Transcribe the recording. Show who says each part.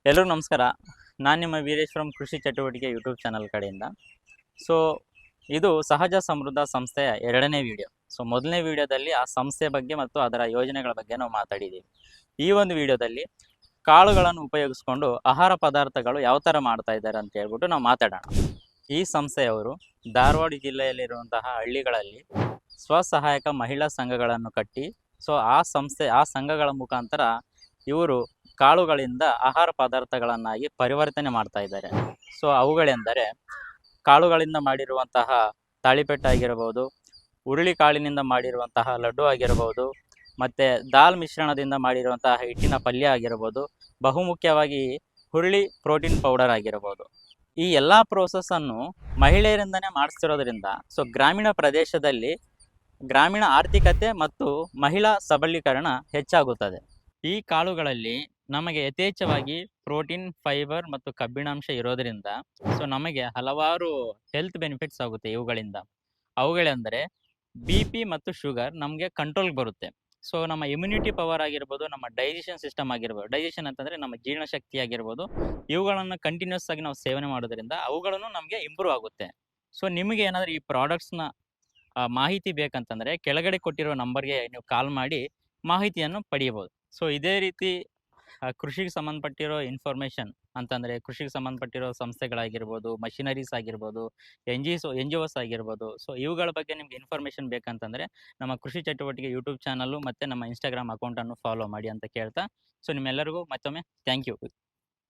Speaker 1: ಎಲ್ಲರಿಗೂ ನಮಸ್ಕಾರ. ನಾನು ನಿಮ್ಮ ವೀರೇಶ್ವರಂ ಕೃಷಿ ಚಟುವಟಿಕೆ ಯೂಟ್ಯೂಬ್ ಚಾನಲ್ ಕಡೆಯಿಂದ. ಸೊ ಇದು ಸಹಜ ಸಮೃದ್ಧ ಸಂಸ್ಥೆಯ 2ನೇ ವಿಡಿಯೋ. ಸೊ ಮೊದಲನೇ ವಿಡಿಯೋದಲ್ಲಿ ಆ ಸಂಸ್ಥೆ ಬಗ್ಗೆ ಮತ್ತು ಅದರ ಯೋಜನೆಗಳ ಬಗ್ಗೆ ನಾವು ಮಾತಾಡಿದ್ದೀವಿ. ಈ ಒಂದು ವಿಡಿಯೋದಲ್ಲಿ ಕಾಳುಗಳನ್ನು ಉಪಯೋಗಿಸ್ಕೊಂಡು ಆಹಾರ ಪದಾರ್ಥಗಳು ಯಾವ ಥರ ಮಾಡ್ತಾ ಇದ್ದಾರೆ ಅಂತ ಹೇಳ್ಬಿಟ್ಟು ನಾವು ಮಾತಾಡೋಣ. ಈ ಸಂಸ್ಥೆಯವರು ಧಾರವಾಡ ಜಿಲ್ಲೆಯಲ್ಲಿರುವಂತಹ ಹಳ್ಳಿಗಳಲ್ಲಿ ಸ್ವಸಹಾಯಕ ಮಹಿಳಾ ಸಂಘಗಳನ್ನು ಕಟ್ಟಿ, ಸೊ ಆ ಸಂಘಗಳ ಮುಖಾಂತರ ಇವರು ಕಾಳುಗಳಿಂದ ಆಹಾರ ಪದಾರ್ಥಗಳನ್ನಾಗಿ ಪರಿವರ್ತನೆ ಮಾಡ್ತಾ ಇದ್ದಾರೆ. ಸೊ ಅವುಗಳೆಂದರೆ ಕಾಳುಗಳಿಂದ ಮಾಡಿರುವಂತಹ ತಾಳಿಪೆಟ್ಟು ಆಗಿರಬಹುದು, ಹುರುಳಿ ಕಾಳಿನಿಂದ ಮಾಡಿರುವಂತಹ ಲಡ್ಡು ಆಗಿರಬಹುದು, ಮತ್ತು ದಾಲ್ ಮಿಶ್ರಣದಿಂದ ಮಾಡಿರುವಂತಹ ಹಿಟ್ಟಿನ ಪಲ್ಯ ಆಗಿರಬಹುದು, ಬಹುಮುಖ್ಯವಾಗಿ ಹುರುಳಿ ಪ್ರೋಟೀನ್ ಪೌಡರ್ ಆಗಿರಬಹುದು. ಈ ಎಲ್ಲ ಪ್ರೋಸೆಸ್ಸನ್ನು ಮಹಿಳೆಯರಿಂದನೇ ಮಾಡಿಸ್ತಿರೋದ್ರಿಂದ ಸೊ ಗ್ರಾಮೀಣ ಪ್ರದೇಶದಲ್ಲಿ ಗ್ರಾಮೀಣ ಆರ್ಥಿಕತೆ ಮತ್ತು ಮಹಿಳಾ ಸಬಲೀಕರಣ ಹೆಚ್ಚಾಗುತ್ತದೆ. ಈ ಕಾಳುಗಳಲ್ಲಿ ನಮಗೆ ಯಥೇಚ್ಛವಾಗಿ ಪ್ರೋಟೀನ್, ಫೈಬರ್ ಮತ್ತು ಕಬ್ಬಿಣಾಂಶ ಇರೋದರಿಂದ ಸೊ ನಮಗೆ ಹಲವಾರು ಹೆಲ್ತ್ ಬೆನಿಫಿಟ್ಸ್ ಆಗುತ್ತೆ ಇವುಗಳಿಂದ. ಅವುಗಳೆಂದರೆ BP ಮತ್ತು ಶುಗರ್ ನಮಗೆ ಕಂಟ್ರೋಲ್ಗೆ ಬರುತ್ತೆ. ಸೊ ನಮ್ಮ ಇಮ್ಯುನಿಟಿ ಪವರ್ ಆಗಿರ್ಬೋದು, ನಮ್ಮ ಡೈಜೆಷನ್ ಸಿಸ್ಟಮ್ ಆಗಿರ್ಬೋದು, ಡೈಜೆಷನ್ ಅಂತಂದರೆ ನಮ್ಮ ಜೀರ್ಣಶಕ್ತಿ ಆಗಿರ್ಬೋದು, ಇವುಗಳನ್ನು ಕಂಟಿನ್ಯೂಸ್ ಆಗಿ ನಾವು ಸೇವನೆ ಮಾಡೋದ್ರಿಂದ ಅವುಗಳನ್ನು ನಮಗೆ ಇಂಪ್ರೂವ್ ಆಗುತ್ತೆ. ಸೊ ನಿಮಗೆ ಏನಾದರೂ ಈ ಪ್ರಾಡಕ್ಟ್ಸ್ನ ಮಾಹಿತಿ ಬೇಕಂತಂದರೆ ಕೆಳಗಡೆ ಕೊಟ್ಟಿರೋ ನಂಬರ್ಗೆ ನೀವು ಕಾಲ್ ಮಾಡಿ ಮಾಹಿತಿಯನ್ನು ಪಡೆಯಬಹುದು. ಸೊ ಇದೇ ರೀತಿ ಕೃಷಿಗೆ ಸಂಬಂಧಪಟ್ಟಿರೋ ಇನ್ಫಾರ್ಮೇಷನ್ ಅಂತಂದರೆ ಕೃಷಿಗೆ ಸಂಬಂಧಪಟ್ಟಿರೋ ಸಂಸ್ಥೆಗಳಾಗಿರ್ಬೋದು, ಮಷಿನರೀಸ್ ಆಗಿರ್ಬೋದು, NGOs ಆಗಿರ್ಬೋದು, ಸೊ ಇವುಗಳ ಬಗ್ಗೆ ನಿಮ್ಗೆ ಇನ್ಫಾರ್ಮೇಷನ್ ಬೇಕಂತಂದರೆ ನಮ್ಮ ಕೃಷಿ ಚಟುವಟಿಕೆ ಯೂಟ್ಯೂಬ್ ಚಾನಲ್ಲು ಮತ್ತು ನಮ್ಮ ಇನ್ಸ್ಟಾಗ್ರಾಮ್ ಅಕೌಂಟನ್ನು ಫಾಲೋ ಮಾಡಿ ಅಂತ ಕೇಳ್ತಾ, ಸೊ ನಿಮ್ಮೆಲ್ಲರಿಗೂ ಮತ್ತೊಮ್ಮೆ ಥ್ಯಾಂಕ್ ಯು.